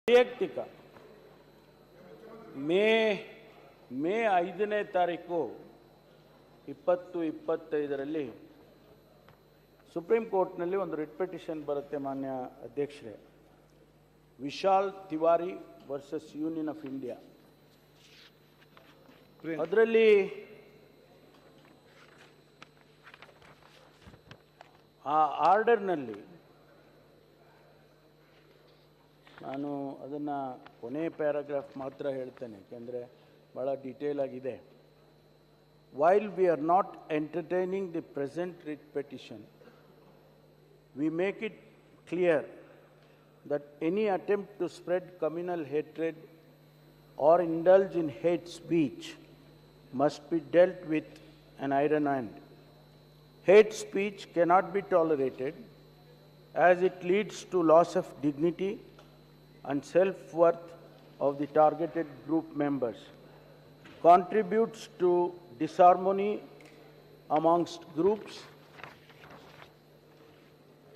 ವೈಯಕ್ತಿಕ ಮೇ 5ನೇ ತಾರೀಕು 2025ರಲ್ಲಿ ಸುಪ್ರೀಂ ಕೋರ್ಟ್ನಲ್ಲಿ ಒಂದು ರಿಟ್ ಪಿಟಿಷನ್ ಬರುತ್ತೆ ಮಾನ್ಯ ಅಧ್ಯಕ್ಷರೇ. Vishal Tiwari versus union of India. ಅದರಲ್ಲಿ ಆ ಆರ್ಡರ್ನಲ್ಲಿ ನಾನು ಅದನ್ನು ಕೊನೆ ಪ್ಯಾರಾಗ್ರಾಫ್ ಮಾತ್ರ ಹೇಳ್ತೇನೆ, ಯಾಕೆಂದರೆ ಭಾಳ ಡೀಟೇಲ್ ಆಗಿದೆ. While we are not entertaining the present writ petition, we make it clear that any attempt to spread communal hatred or indulge in hate speech must be dealt with an iron hand. Hate speech cannot be tolerated as it leads to loss of dignity and self-worth of the targeted group members, contributes to disharmony amongst groups,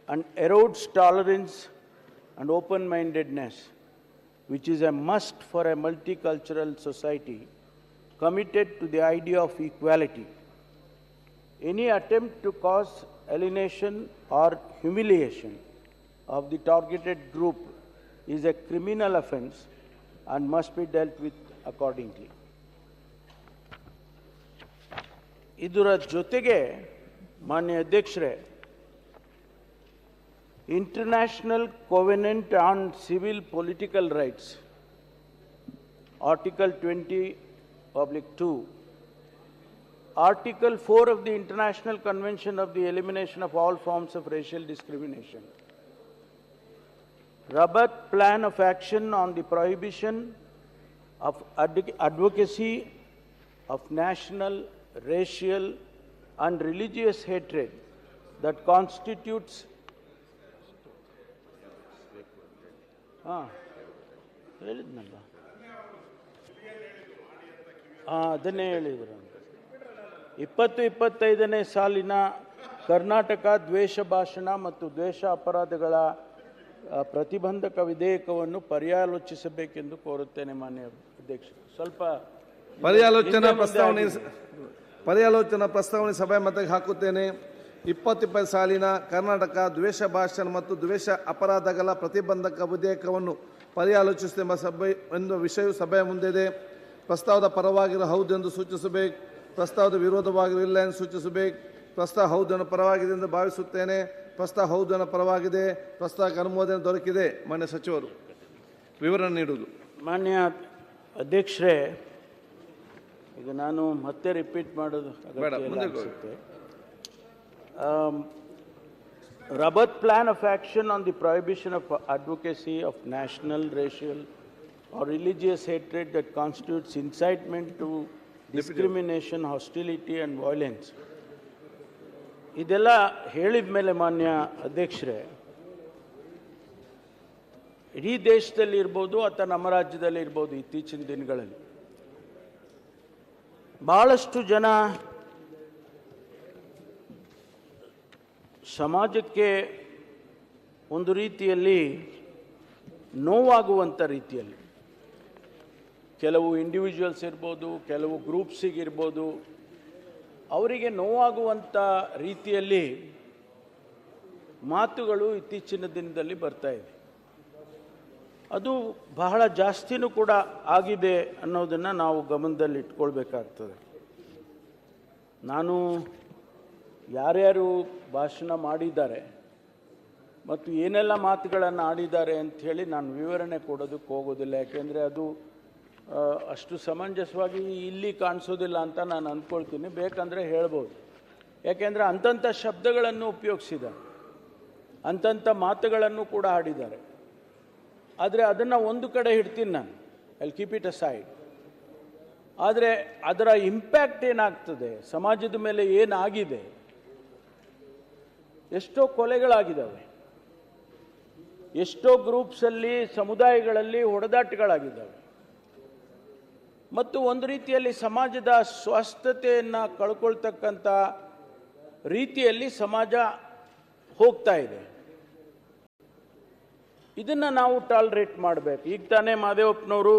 and erodes tolerance and open-mindedness, which is a must for a multicultural society committed to the idea of equality. Any attempt to cause alienation or humiliation of the targeted group is a criminal offense and must be dealt with accordingly. ಇದರ ಜೊತೆಗೆ ಮಾನ್ಯ ಅಧ್ಯಕ್ಷರೇ, international covenant on civil political rights article 20(2), Article 4 of the International Convention of the Elimination of All Forms of Racial Discrimination, Rabat Plan of Action on the Prohibition of Advocacy of National, Racial and Religious Hatred that constitutes ಹೇಳಿದ್ನಲ್ಲ, ಅದನ್ನೇ ಹೇಳಿದ್ರು. 2025ನೇ ಸಾಲಿನ ಕರ್ನಾಟಕ ದ್ವೇಷ ಭಾಷಣ ಮತ್ತು ದ್ವೇಷ ಅಪರಾಧಗಳ ಪ್ರತಿಬಂಧಕ ವಿಧೇಯಕವನ್ನು ಪರ್ಯಾಲೋಚಿಸಬೇಕೆಂದು ಕೋರುತ್ತೇನೆ ಮಾನ್ಯ ಅಧ್ಯಕ್ಷರು. ಸ್ವಲ್ಪ ಪರ್ಯಾಲೋಚನಾ ಪ್ರಸ್ತಾವನೆ ಸಭೆ ಮತಕ್ಕೆ ಹಾಕುತ್ತೇನೆ. 2020 ಸಾಲಿನ ಕರ್ನಾಟಕ ದ್ವೇಷ ಭಾಷಣ ಮತ್ತು ದ್ವೇಷ ಅಪರಾಧಗಳ ಪ್ರತಿಬಂಧಕ ವಿಧೇಯಕವನ್ನು ಪರ್ಯಾಲೋಚಿಸುವ ಸಭೆ ಎಂದು ವಿಷಯವು ಸಭೆಯ ಮುಂದಿದೆ. ಪ್ರಸ್ತಾವದ ಪರವಾಗಿರೋ ಹೌದೆಂದು ಸೂಚಿಸಬೇಕು, ಪ್ರಸ್ತಾವದ ವಿರೋಧವಾಗಿರೋ ಇಲ್ಲ ಎಂದು ಸೂಚಿಸಬೇಕು. ಪ್ರಸ್ತಾವ ಹೌದನ್ನು ಪರವಾಗಿದೆ ಎಂದು ಭಾವಿಸುತ್ತೇನೆ. ಪ್ರಸ್ತಾವ ಹೌದನ್ನು ಪರವಾಗಿದೆ. ಪ್ರಸ್ತಾವಕ್ಕೆ ಅನುಮೋದನೆ ದೊರಕಿದೆ. ಮಾನ್ಯ ಸಚಿವರು ವಿವರಣೆ ನೀಡುವುದು. ಮಾನ್ಯ ಅಧ್ಯಕ್ಷರೇ, ಈಗ ನಾನು ಮತ್ತೆ ರಿಪೀಟ್ ಮಾಡೋದು ಅನಿಸುತ್ತೆ. Rabat Plan of Action on the Prohibition of Advocacy of National, Racial or Religious Hatred that constitutes incitement to discrimination, hostility and violence. ಇದೆಲ್ಲ ಹೇಳಿದ ಮೇಲೆ ಮಾನ್ಯ ಅಧ್ಯಕ್ಷರೇ, ಇಡೀ ದೇಶದಲ್ಲಿ ಇರ್ಬೋದು ಅಥವಾ ನಮ್ಮ ರಾಜ್ಯದಲ್ಲಿ ಇರ್ಬೋದು, ಇತ್ತೀಚಿನ ದಿನಗಳಲ್ಲಿ ಬಹಳಷ್ಟು ಜನ ಸಮಾಜಕ್ಕೆ ಒಂದು ರೀತಿಯಲ್ಲಿ ನೋವಾಗುವಂಥ ರೀತಿಯಲ್ಲಿ ಕೆಲವು ಇಂಡಿವಿಜುವಲ್ಸ್ ಇರ್ಬೋದು, ಕೆಲವು ಗ್ರೂಪ್ಸಿಗಿರ್ಬೋದು, ಅವರಿಗೆ ನೋವಾಗುವಂಥ ರೀತಿಯಲ್ಲಿ ಮಾತುಗಳು ಇತ್ತೀಚಿನ ದಿನದಲ್ಲಿ ಬರ್ತಾ ಇದೆ. ಅದು ಬಹಳ ಜಾಸ್ತಿನೂ ಕೂಡ ಆಗಿದೆ ಅನ್ನೋದನ್ನು ನಾವು ಗಮನದಲ್ಲಿ ಇಟ್ಕೊಳ್ಬೇಕಾಗ್ತದೆ. ನಾನು ಯಾರ್ಯಾರು ಭಾಷಣ ಮಾಡಿದ್ದಾರೆ ಮತ್ತು ಏನೆಲ್ಲ ಮಾತುಗಳನ್ನು ಆಡಿದ್ದಾರೆ ಅಂಥೇಳಿ ನಾನು ವಿವರಣೆ ಕೊಡೋದಕ್ಕೆ ಹೋಗೋದಿಲ್ಲ, ಯಾಕೆಂದರೆ ಅದು ಅಷ್ಟು ಸಮಂಜಸವಾಗಿ ಇಲ್ಲಿ ಕಾಣಿಸೋದಿಲ್ಲ ಅಂತ ನಾನು ಅಂದ್ಕೊಳ್ತೀನಿ. ಬೇಕಂದರೆ ಹೇಳ್ಬೋದು, ಯಾಕೆಂದರೆ ಅಂಥಂಥ ಶಬ್ದಗಳನ್ನು ಉಪಯೋಗಿಸಿದ್ದಾರೆ, ಅಂಥಂಥ ಮಾತುಗಳನ್ನು ಕೂಡ ಆಡಿದ್ದಾರೆ. ಆದರೆ ಅದನ್ನು ಒಂದು ಕಡೆ ಇಡ್ತೀನಿ ನಾನು, I keep it a side. ಆದರೆ ಅದರ ಇಂಪ್ಯಾಕ್ಟ್ ಏನಾಗ್ತದೆ, ಸಮಾಜದ ಮೇಲೆ ಏನಾಗಿದೆ, ಎಷ್ಟೋ ಕೊಲೆಗಳಾಗಿದ್ದಾವೆ, ಎಷ್ಟೋ ಗ್ರೂಪ್ಸಲ್ಲಿ ಸಮುದಾಯಗಳಲ್ಲಿ ಹೊಡೆದಾಟಗಳಾಗಿದ್ದಾವೆ, ಮತ್ತು ಒಂದು ರೀತಿಯಲ್ಲಿ ಸಮಾಜದ ಸ್ವಸ್ಥತೆಯನ್ನು ಕಳ್ಕೊಳ್ತಕ್ಕಂಥ ರೀತಿಯಲ್ಲಿ ಸಮಾಜ ಹೋಗ್ತಾ ಇದೆ. ಇದನ್ನು ನಾವು ಟಾಲರೇಟ್ ಮಾಡಬೇಕು. ಈಗ ತಾನೇ ಮಾದೇವಪ್ಪನವರು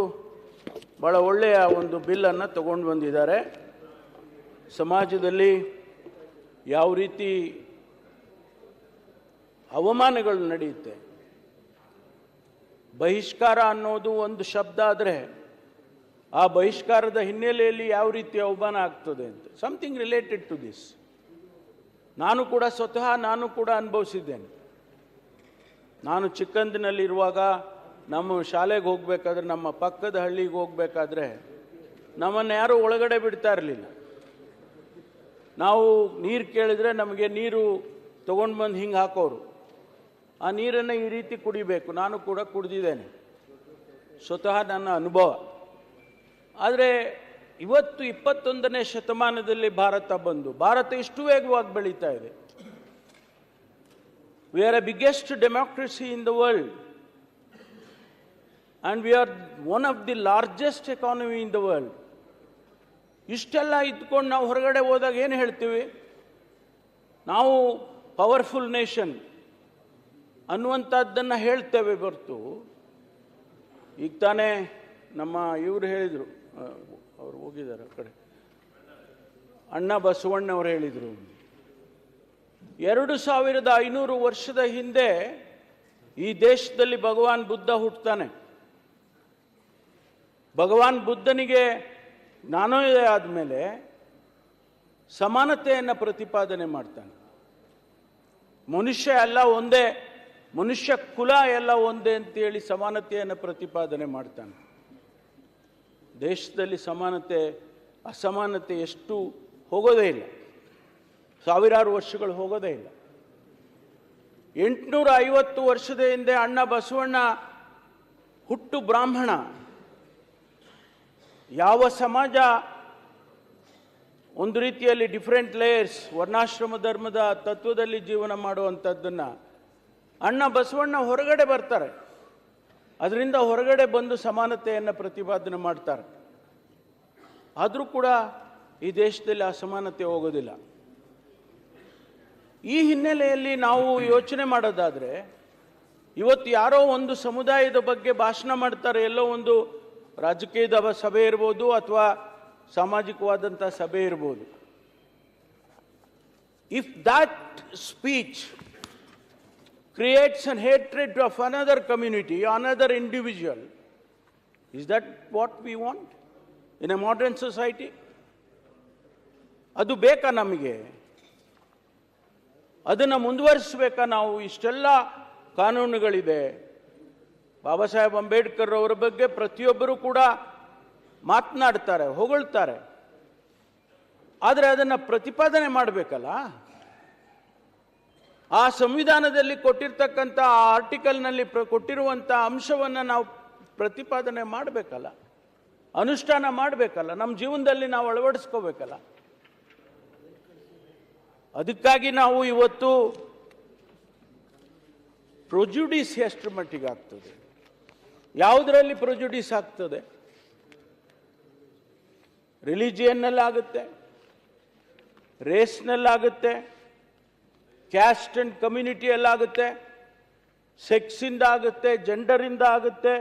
ಭಾಳ ಒಳ್ಳೆಯ ಒಂದು ಬಿಲ್ಲನ್ನು ತಗೊಂಡು ಬಂದಿದ್ದಾರೆ. ಸಮಾಜದಲ್ಲಿ ಯಾವ ರೀತಿ ಅವಮಾನಗಳು ನಡೆಯುತ್ತೆ, ಬಹಿಷ್ಕಾರ ಅನ್ನೋದು ಒಂದು ಶಬ್ದ ಆದರೆ ಆ ಬಹಿಷ್ಕಾರದ ಹಿನ್ನೆಲೆಯಲ್ಲಿ ಯಾವ ರೀತಿ ಅವಮಾನ ಆಗ್ತದೆ ಅಂತ, ಸಮಥಿಂಗ್ ರಿಲೇಟೆಡ್ ಟು ದಿಸ್. ನಾನು ಕೂಡ ಅನುಭವಿಸಿದ್ದೇನೆ. ನಾನು ಚಿಕ್ಕಂದಿನಲ್ಲಿರುವಾಗ ನಮ್ಮ ಶಾಲೆಗೆ ಹೋಗಬೇಕಾದ್ರೆ, ನಮ್ಮ ಪಕ್ಕದ ಹಳ್ಳಿಗೆ ಹೋಗಬೇಕಾದ್ರೆ ನಮ್ಮನ್ನು ಯಾರೂ ಒಳಗಡೆ ಬಿಡ್ತಾ ಇರಲಿಲ್ಲ. ನಾವು ನೀರು ಕೇಳಿದ್ರೆ ನಮಗೆ ನೀರು ತೊಗೊಂಡು ಬಂದು ಹಿಂಗೆ ಹಾಕೋರು. ಆ ನೀರನ್ನು ಈ ರೀತಿ ಕುಡಿಬೇಕು. ನಾನು ಕೂಡ ಕುಡಿದಿದ್ದೇನೆ, ಸ್ವತಃ ನನ್ನ ಅನುಭವ. ಆದರೆ ಇವತ್ತು 21ನೇ ಶತಮಾನದಲ್ಲಿ ಭಾರತ ಇಷ್ಟು ವೇಗವಾಗಿ ಬೆಳೀತಾ ಇದೆ. We are the biggest democracy in the world and we are one of the largest economy in the world. ಇಷ್ಟೆಲ್ಲ ಇದ್ಕೊಂಡು ನಾವು ಹೊರಗಡೆ ಹೋದಾಗ ಏನು ಹೇಳ್ತೀವಿ? ನಾವು ಪವರ್ಫುಲ್ ನೇಷನ್ ಅನ್ನುವಂಥದ್ದನ್ನು ಹೇಳ್ತೇವೆ ಹೊರತು, ಈಗ ತಾನೇ ನಮ್ಮ ಇವರು ಹೇಳಿದರು, ಅವರು ಹೋಗಿದ್ದಾರೆ ಆ ಕಡೆ, ಅಣ್ಣ ಬಸವಣ್ಣವರು ಹೇಳಿದರು, 2500 ವರ್ಷದ ಹಿಂದೆ ಈ ದೇಶದಲ್ಲಿ ಭಗವಾನ್ ಬುದ್ಧ ಹುಟ್ಟುತ್ತಾನೆ. ಭಗವಾನ್ ಬುದ್ಧನಿಗೆ ಜ್ಞಾನೋದಯ ಆದಮೇಲೆ ಸಮಾನತೆಯನ್ನು ಪ್ರತಿಪಾದನೆ ಮಾಡ್ತಾನೆ. ಮನುಷ್ಯ ಎಲ್ಲ ಒಂದೇ, ಮನುಷ್ಯ ಕುಲ ಎಲ್ಲ ಒಂದೇ ಅಂತೇಳಿ ಸಮಾನತೆಯನ್ನು ಪ್ರತಿಪಾದನೆ ಮಾಡ್ತಾನೆ. ದೇಶದಲ್ಲಿ ಸಮಾನತೆ ಅಸಮಾನತೆ ಎಷ್ಟು ಹೋಗೋದೇ ಇಲ್ಲ, ಸಾವಿರಾರು ವರ್ಷಗಳು ಹೋಗೋದೇ ಇಲ್ಲ. 850 ವರ್ಷದ ಹಿಂದೆ ಅಣ್ಣ ಬಸವಣ್ಣ ಹುಟ್ಟು ಬ್ರಾಹ್ಮಣ. ಯಾವ ಸಮಾಜ ಒಂದು ರೀತಿಯಲ್ಲಿ ಡಿಫರೆಂಟ್ ಲೇಯರ್ಸ್, ವರ್ಣಾಶ್ರಮ ಧರ್ಮದ ತತ್ವದಲ್ಲಿ ಜೀವನ ಮಾಡುವಂಥದ್ದನ್ನು ಅಣ್ಣ ಬಸವಣ್ಣ ಹೊರಗಡೆ ಬರ್ತಾರೆ, ಅದರಿಂದ ಹೊರಗಡೆ ಬಂದು ಸಮಾನತೆಯನ್ನು ಪ್ರತಿಪಾದನೆ ಮಾಡ್ತಾರೆ. ಆದರೂ ಕೂಡ ಈ ದೇಶದಲ್ಲಿ ಅಸಮಾನತೆ ಹೋಗೋದಿಲ್ಲ. ಈ ಹಿನ್ನೆಲೆಯಲ್ಲಿ ನಾವು ಯೋಚನೆ ಮಾಡೋದಾದರೆ, ಇವತ್ತು ಯಾರೋ ಒಂದು ಸಮುದಾಯದ ಬಗ್ಗೆ ಭಾಷಣ ಮಾಡ್ತಾರೆ, ಎಲ್ಲೋ ಒಂದು ರಾಜಕೀಯದ ಸಭೆ ಇರ್ಬೋದು ಅಥವಾ ಸಾಮಾಜಿಕವಾದಂಥ ಸಭೆ ಇರ್ಬೋದು. If that speech creates an hatred of another community, another individual, is that what we want in a modern society? ಅದು ಬೇಕಾ ನಮಗೆ? ಅದನ್ನು ಮುಂದುವರಿಸಬೇಕಾ ನಾವು? ಇಷ್ಟೆಲ್ಲ ಕಾನೂನುಗಳಿದೆ. ಬಾಬಾ ಸಾಹೇಬ್ ಅಂಬೇಡ್ಕರ್ ಅವರ ಬಗ್ಗೆ ಪ್ರತಿಯೊಬ್ಬರು ಕೂಡ ಮಾತನಾಡ್ತಾರೆ, ಹೊಗಳ್ತಾರೆ. ಆದರೆ ಅದನ್ನು ಪ್ರತಿಪಾದನೆ ಮಾಡಬೇಕಲ್ಲ. ಆ ಸಂವಿಧಾನದಲ್ಲಿ ಕೊಟ್ಟಿರ್ತಕ್ಕಂಥ ಆ ಆರ್ಟಿಕಲ್ನಲ್ಲಿ ಕೊಟ್ಟಿರುವಂಥ ಅಂಶವನ್ನು ನಾವು ಪ್ರತಿಪಾದನೆ ಮಾಡಬೇಕಲ್ಲ, ಅನುಷ್ಠಾನ ಮಾಡಬೇಕಲ್ಲ, ನಮ್ಮ ಜೀವನದಲ್ಲಿ ನಾವು ಅಳವಡಿಸ್ಕೋಬೇಕಲ್ಲ. ಅದಕ್ಕಾಗಿ ನಾವು ಇವತ್ತು ಪ್ರೊಜುಡಿಸ್ ಎಷ್ಟರ ಮಟ್ಟಿಗೆ ಆಗ್ತದೆ, ಯಾವುದರಲ್ಲಿ ಪ್ರೊಜುಡಿಸ್ ಆಗ್ತದೆ? ರಿಲಿಜಿಯನ್ನಲ್ಲಾಗುತ್ತೆ, ರೇಸ್ನಲ್ಲಾಗುತ್ತೆ, ಕ್ಯಾಸ್ಟ್ ಅಂಡ್ ಕಮ್ಯುನಿಟಿಯಲ್ಲಾಗುತ್ತೆ, ಸೆಕ್ಸಿಂದ ಆಗುತ್ತೆ, ಜೆಂಡರಿಂದ ಆಗುತ್ತೆ,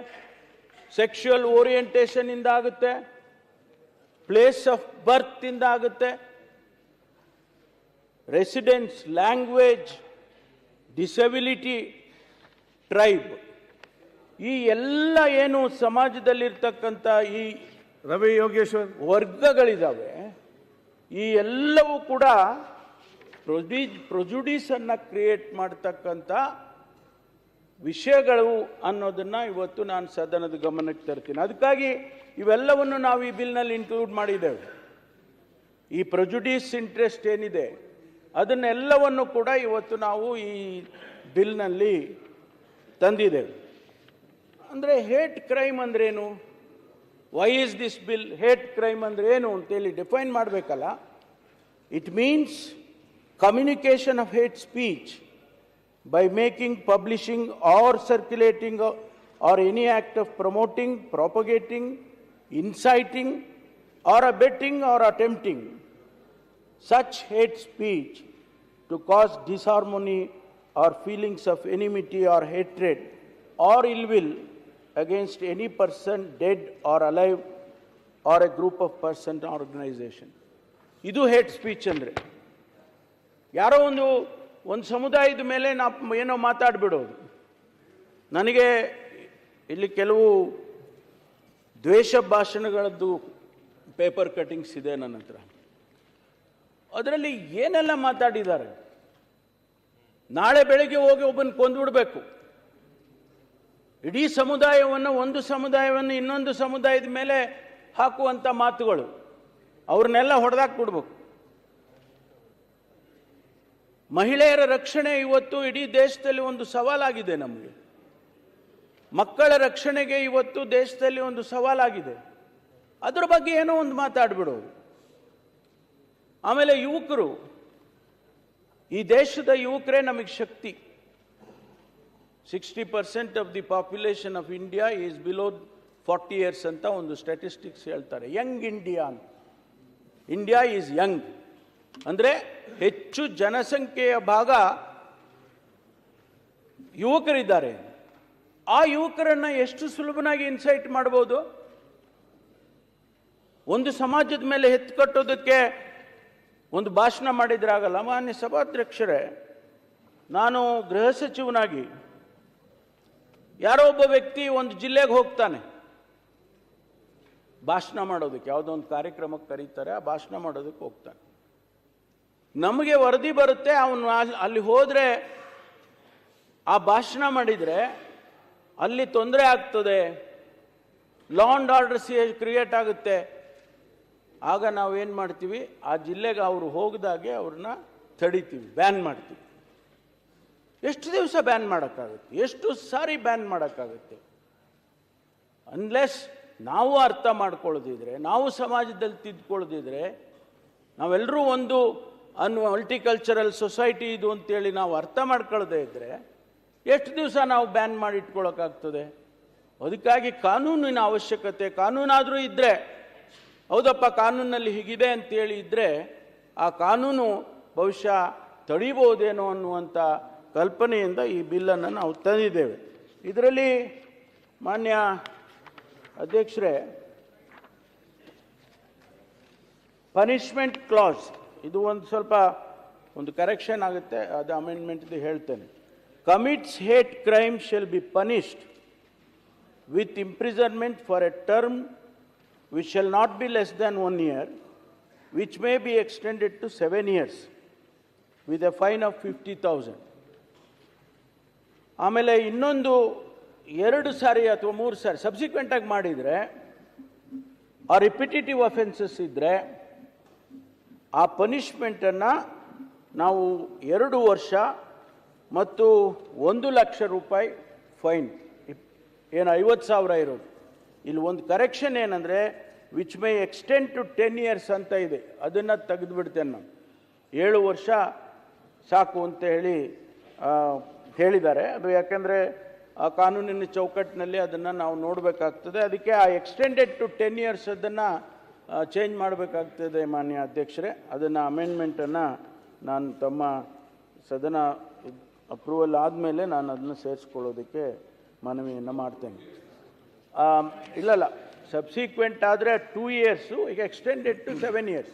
ಸೆಕ್ಷುವಲ್ ಓರಿಯೆಂಟೇಷನ್ ಇಂದ ಆಗುತ್ತೆ, ಪ್ಲೇಸ್ ಆಫ್ ಬರ್ತ್ ಇಂದ ಆಗುತ್ತೆ, ರೆಸಿಡೆನ್ಸ್, ಲ್ಯಾಂಗ್ವೇಜ್, ಡಿಸಬಿಲಿಟಿ, ಟ್ರೈಬ್, ಈ ಎಲ್ಲ ಏನು ಸಮಾಜದಲ್ಲಿರ್ತಕ್ಕಂಥ ಈ ರವಿ ಯೋಗೇಶ್ವರ್ ವರ್ಗಗಳಿದ್ದಾವೆ, ಈ ಎಲ್ಲವೂ ಕೂಡ ಪ್ರೊಜುಡಿಸನ್ನು ಕ್ರಿಯೇಟ್ ಮಾಡ್ತಕ್ಕಂಥ ವಿಷಯಗಳು ಅನ್ನೋದನ್ನು ಇವತ್ತು ನಾನು ಸದನದ ಗಮನಕ್ಕೆ ತರ್ತೀನಿ. ಅದಕ್ಕಾಗಿ ಇವೆಲ್ಲವನ್ನು ನಾವು ಈ ಬಿಲ್ನಲ್ಲಿ ಇನ್ಕ್ಲೂಡ್ ಮಾಡಿದ್ದೇವೆ. ಈ ಪ್ರೊಜುಡಿಸ್ ಇಂಟ್ರೆಸ್ಟ್ ಏನಿದೆ ಅದನ್ನೆಲ್ಲವನ್ನು ಕೂಡ ಇವತ್ತು ನಾವು ಈ ಬಿಲ್ನಲ್ಲಿ ತಂದಿದ್ದೇವೆ. ಅಂದರೆ ಹೇಟ್ ಕ್ರೈಮ್ ಅಂದ್ರೇನು? Why is this bill hate crime ಅಂದ್ರೆ ಏನು ಅಂತೇಳಿ ಡಿಫೈನ್ ಮಾಡಬೇಕಲ್ಲ. It means communication of hate speech by making, publishing or circulating or any act of promoting, propagating, inciting or abetting or attempting such hate speech to cause disharmony or feelings of enmity or hatred or ill will against any person, dead or alive, or a group of person or organization. ಇದು hate speech ಅಂದರೆ. ಯಾರೋ ಒಂದು ಸಮುದಾಯದ ಮೇಲೆ ಏನೋ ಮಾತಾಡ್ಬಿಡೋದು. ನನಗೆ ಇಲ್ಲಿ ಕೆಲವು ದ್ವೇಷ ಭಾಷಣಗಳದ್ದು ಪೇಪರ್ ಕಟಿಂಗ್ಸ್ ಇದೆ ನನ್ನ ಹತ್ರ. ಅದರಲ್ಲಿ ಏನೆಲ್ಲ ಮಾತಾಡಿದ್ದಾರೆ. ನಾಳೆ ಬೆಳಗ್ಗೆ ಹೋಗಿ ಒಬ್ಬನ ಕೊಂದುಬಿಡಬೇಕು. ಇಡೀ ಸಮುದಾಯವನ್ನು, ಒಂದು ಸಮುದಾಯವನ್ನು ಇನ್ನೊಂದು ಸಮುದಾಯದ ಮೇಲೆ ಹಾಕುವಂಥ ಮಾತುಗಳು, ಅವ್ರನ್ನೆಲ್ಲ ಹೊಡೆದಾಕ್ಬಿಡ್ಬೇಕು. ಮಹಿಳೆಯರ ರಕ್ಷಣೆ ಇವತ್ತು ಇಡೀ ದೇಶದಲ್ಲಿ ಒಂದು ಸವಾಲಾಗಿದೆ. ನಮಗೆ ಮಕ್ಕಳ ರಕ್ಷಣೆಗೆ ಇವತ್ತು ದೇಶದಲ್ಲಿ ಒಂದು ಸವಾಲಾಗಿದೆ. ಅದರ ಬಗ್ಗೆ ಏನೋ ಒಂದು ಮಾತಾಡ್ಬಿಡೋದು. ಆಮೇಲೆ ಯುವಕರು, ಈ ದೇಶದ ಯುವಕರೇ ನಮಗೆ ಶಕ್ತಿ. 60% of the population of India is below 40 years ಅಂತ ಒಂದು ಸ್ಟ್ಯಾಟಿಸ್ಟಿಕ್ಸ್ ಹೇಳ್ತಾರೆ. Young India, India is Young ಅಂದರೆ ಹೆಚ್ಚು ಜನಸಂಖ್ಯೆಯ ಭಾಗ ಯುವಕರಿದ್ದಾರೆ. ಆ ಯುವಕರನ್ನು ಎಷ್ಟು ಸುಲಭನಾಗಿ ಇನ್ಸೈಟ್ ಮಾಡ್ಬೋದು. ಒಂದು ಸಮಾಜದ ಮೇಲೆ ಎತ್ಕಟ್ಟೋದಕ್ಕೆ ಒಂದು ಭಾಷಣ ಮಾಡಿದ್ರಾಗಲ್ಲ. ಮಾನ್ಯ ಸಭಾಧ್ಯಕ್ಷರೇ, ನಾನು ಗೃಹ ಸಚಿವನಾಗಿ ಯಾರೋ ಒಬ್ಬ ವ್ಯಕ್ತಿ ಒಂದು ಜಿಲ್ಲೆಗೆ ಹೋಗ್ತಾನೆ ಭಾಷಣ ಮಾಡೋದಕ್ಕೆ, ಯಾವುದೋ ಒಂದು ಕಾರ್ಯಕ್ರಮಕ್ಕೆ ಕರೀತಾರೆ, ಆ ಭಾಷಣ ಮಾಡೋದಕ್ಕೆ ಹೋಗ್ತಾನೆ. ನಮಗೆ ವರದಿ ಬರುತ್ತೆ, ಅವನು ಅಲ್ಲಿ ಹೋದರೆ ಆ ಭಾಷಣ ಮಾಡಿದರೆ ಅಲ್ಲಿ ತೊಂದರೆ ಆಗ್ತದೆ, ಲಾ ಆ್ಯಂಡ್ ಆರ್ಡರ್ ಕ್ರಿಯೇಟ್ ಆಗುತ್ತೆ. ಆಗ ನಾವೇನು ಮಾಡ್ತೀವಿ, ಆ ಜಿಲ್ಲೆಗೆ ಅವರು ಹೋಗದಾಗೆ ಅವ್ರನ್ನ ತಡಿತೀವಿ, ಬ್ಯಾನ್ ಮಾಡ್ತೀವಿ. ಎಷ್ಟು ದಿವಸ ಬ್ಯಾನ್ ಮಾಡೋಕ್ಕಾಗುತ್ತೆ? ಎಷ್ಟು ಸಾರಿ ಬ್ಯಾನ್ ಮಾಡೋಕ್ಕಾಗುತ್ತೆ? ಅನ್ಲೆಸ್ ನಾವು ಅರ್ಥ ಮಾಡ್ಕೊಳ್ಳೋದಿದ್ರೆ, ನಾವು ಸಮಾಜದಲ್ಲಿ ತಿದ್ಕೊಳ್ಳೋದಿದ್ರೆ, ನಾವೆಲ್ಲರೂ ಒಂದು ಮಲ್ಟಿಕಲ್ಚರಲ್ ಸೊಸೈಟಿ ಇದು ಅಂತೇಳಿ ನಾವು ಅರ್ಥ ಮಾಡ್ಕೊಳ್ಳೋದೇ ಇದ್ದರೆ ಎಷ್ಟು ದಿವಸ ನಾವು ಬ್ಯಾನ್ ಮಾಡಿ ಇಟ್ಕೊಳ್ಳೋಕ್ಕಾಗ್ತದೆ? ಅದಕ್ಕಾಗಿ ಕಾನೂನಿನ ಅವಶ್ಯಕತೆ, ಕಾನೂನಾದರೂ ಇದ್ದರೆ, ಹೌದಪ್ಪ ಕಾನೂನಲ್ಲಿ ಹೀಗಿದೆ ಅಂತೇಳಿ ಇದ್ದರೆ ಆ ಕಾನೂನು ಬಹುಶಃ ತಡಿಬೋದೇನೋ ಅನ್ನುವಂಥ ಕಲ್ಪನೆಯಿಂದ ಈ ಬಿಲ್ಲನ್ನು ನಾವು ತಂದಿದ್ದೇವೆ. ಇದರಲ್ಲಿ ಮಾನ್ಯ ಅಧ್ಯಕ್ಷರೇ, ಪನಿಷ್ಮೆಂಟ್ ಕ್ಲಾಸ್ ಇದು ಒಂದು ಸ್ವಲ್ಪ ಒಂದು ಕರೆಕ್ಷನ್ ಆಗುತ್ತೆ, ಅದು ಅಮೆಂಡ್ಮೆಂಟ್ ಹೇಳ್ತೇನೆ. Commits hate crime shall be punished with imprisonment for A term which shall not be less than 1 year, which may be extended to 7 years with a fine of 50,000. ಆಮೇಲೆ ಇನ್ನೊಂದು 2 ಸಾರಿ ಅಥವಾ 3 ಸಾರಿ ಸಬ್ಸಿಕ್ವೆಂಟ್ ಆಗಿ ಮಾಡಿದರೆ, ಆ repetitive offences ಇದ್ದರೆ ಆ ಪನಿಷ್ಮೆಂಟನ್ನು ನಾವು 2 ವರ್ಷ ಮತ್ತು 1 ಲಕ್ಷ ರೂಪಾಯಿ ಫೈನ್, ಏನು 50,000 ಇರೋದು. ಇಲ್ಲಿ ಒಂದು ಕರೆಕ್ಷನ್ ಏನಂದರೆ which may extend to 10 years ಅಂತ ಇದೆ, ಅದನ್ನು ತೆಗೆದುಬಿಡ್ತೇನೆ ನಾನು. 7 ವರ್ಷ ಸಾಕು ಅಂತ ಹೇಳಿದ್ದಾರೆ. ಅದು ಯಾಕೆಂದರೆ ಆ ಕಾನೂನಿನ ಚೌಕಟ್ಟಿನಲ್ಲಿ ಅದನ್ನು ನಾವು ನೋಡಬೇಕಾಗ್ತದೆ. ಅದಕ್ಕೆ ಆ ಎಕ್ಸ್ಟೆಂಡೆಡ್ ಟು 10 years ಅದನ್ನು ಚೇಂಜ್ ಮಾಡಬೇಕಾಗ್ತದೆ ಮಾನ್ಯ ಅಧ್ಯಕ್ಷರೇ. ಅದನ್ನು ಅಮೆಂಡ್ಮೆಂಟನ್ನು ನಾನು ತಮ್ಮ ಸದನ ಅಪ್ರೂವಲ್ ಆದಮೇಲೆ ನಾನು ಅದನ್ನು ಸೇರಿಸ್ಕೊಳ್ಳೋದಕ್ಕೆ ಮನವಿಯನ್ನು ಮಾಡ್ತೇನೆ. ಇಲ್ಲ ಸಬ್ಸಿಕ್ವೆಂಟ್ ಆದರೆ 2 years, ಈಗ ಎಕ್ಸ್ಟೆಂಡೆಡ್ ಟು 7 years.